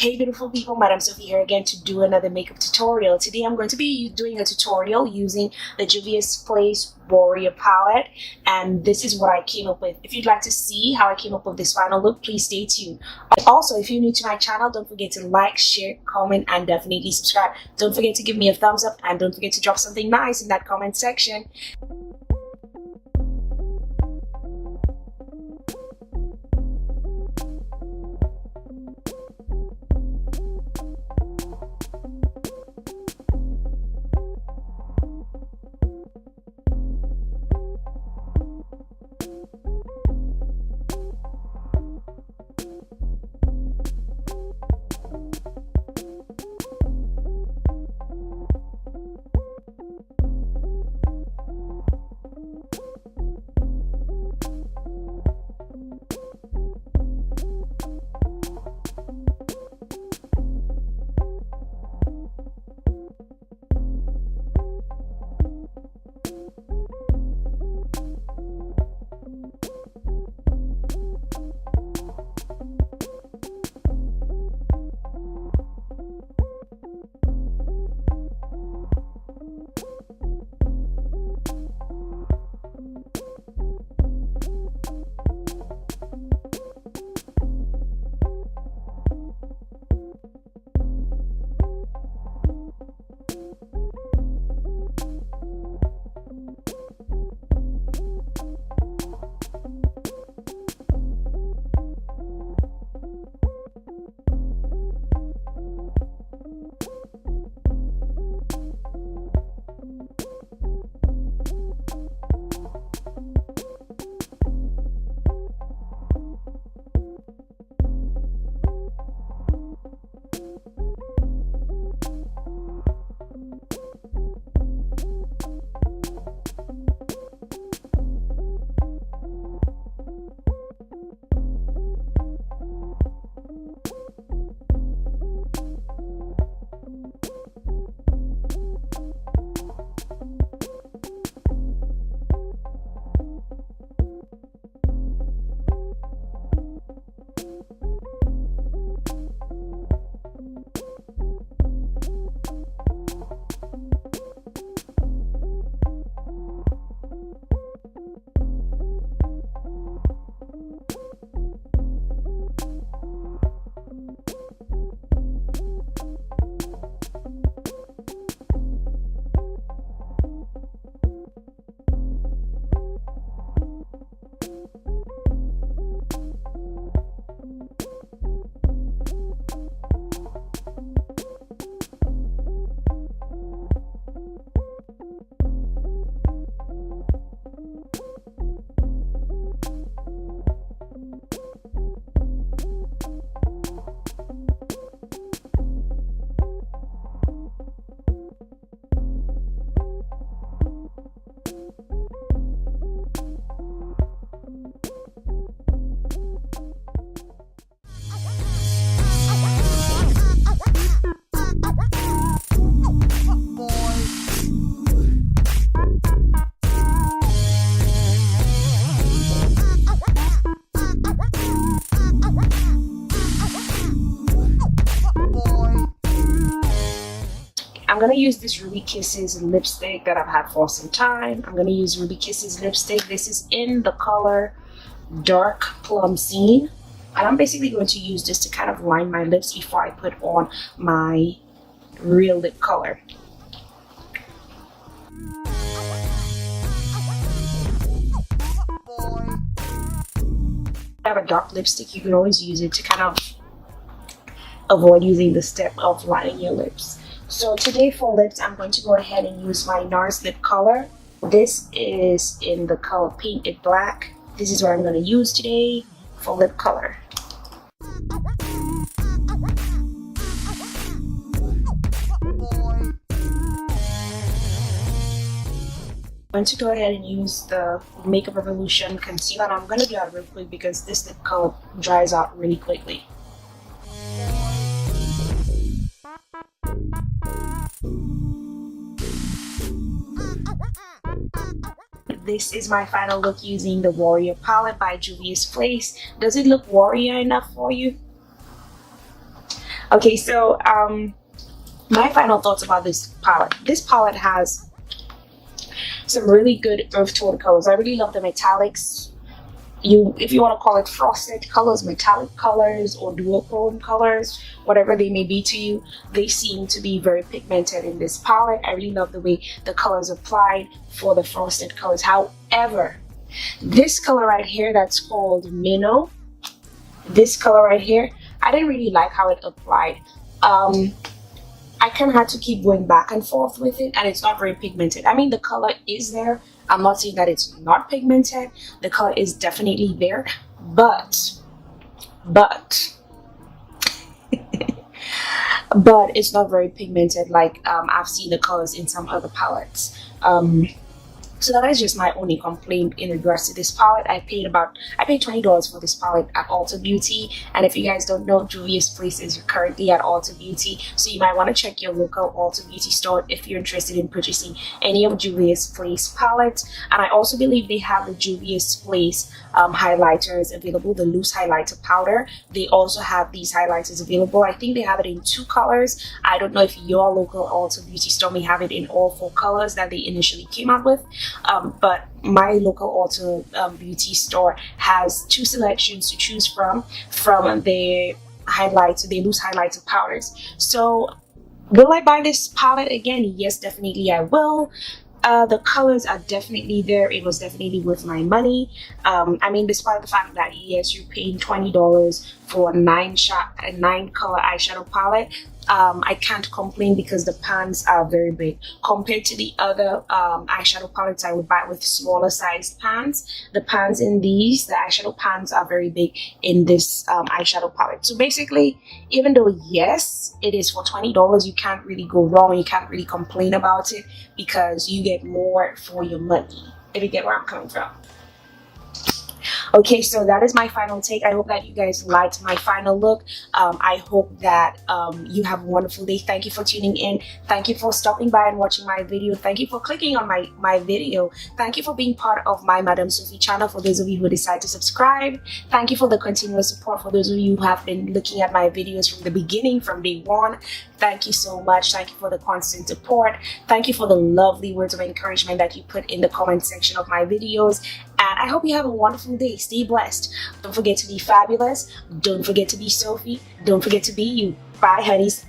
Hey beautiful people, Madame Sophy here again to do another makeup tutorial. Today I'm going to be doing a tutorial using the Juvia'S Warrior palette, and this is what I came up with. If you'd like to see how I came up with this final look, please stay tuned. Also, if you're new to my channel, don't forget to like, share, comment, and definitely subscribe. Don't forget to give me a thumbs up, and don't forget to drop something nice in that comment section. I'm going to use this Ruby Kisses lipstick that I've had for some time. I'm going to use Ruby Kisses lipstick. This is in the color Dark Plum Scene. And I'm basically going to use this to kind of line my lips before I put on my real lip color. If you have a dark lipstick, you can always use it to kind of avoid using the step of lining your lips. So today for lips, I'm going to go ahead and use my NARS lip color. This is in the color Paint It Black. This is what I'm going to use today for lip color. I'm going to go ahead and use the Makeup Revolution concealer, and I'm going to do that real quick because this lip color dries out really quickly. This is my final look using the Warrior palette by Juvia'S. Does it look warrior enough for you? Okay, so my final thoughts about this palette. This palette has some really good earth tone colors. I really love the metallics. If you want to call it frosted colors, metallic colors, or duochrome colors, whatever they may be to you, they seem to be very pigmented in this palette. I really love the way the colors applied for the frosted colors. However, this color right here that's called Minnow, this color right here, I didn't really like how it applied. I kind of had to keep going back and forth with it, and it's not very pigmented. I mean, the color is there. I'm not saying that it's not pigmented. The color is definitely there, but but it's not very pigmented like I've seen the colors in some other palettes. So that is just my only complaint in regards to this palette. I paid $20 for this palette at Ulta Beauty, and if you guys don't know, Juvia'S Place is currently at Ulta Beauty, so you might want to check your local Ulta Beauty store if you're interested in purchasing any of Juvia'S Place palettes. And I also believe they have the Juvia'S Place highlighters available, the loose highlighter powder. They also have these highlighters available. I think they have it in 2 colors. I don't know if your local Ulta Beauty store may have it in all 4 colors that they initially came out with. But my local Ulta Beauty store has 2 selections to choose from the highlights, the loose highlighter powders. So will I buy this palette again? Yes, definitely I will. The colors are definitely there. It was definitely worth my money. I mean, despite the fact that yes, you're paying $20 for a 9 color eyeshadow palette, I can't complain because the pans are very big compared to the other eyeshadow palettes I would buy with smaller sized pans. The pans in these, the eyeshadow pans, are very big in this eyeshadow palette. So basically, even though yes, it is for $20, you can't really go wrong. You can't really complain about it because you get more for your money, if you get where I'm coming from. Okay, so that is my final take. I hope that you guys liked my final look. I hope that you have a wonderful day. Thank you for tuning in. Thank you for stopping by and watching my video. Thank you for clicking on my video. Thank you for being part of my Madame Sophy channel. For those of you who decide to subscribe, thank you for the continuous support. For those of you who have been looking at my videos from the beginning, from day one, thank you so much. Thank you for the constant support. Thank you for the lovely words of encouragement that you put in the comment section of my videos. And I hope you have a wonderful day. Stay blessed. Don't forget to be fabulous. Don't forget to be Sophie. Don't forget to be you. Bye, honeys.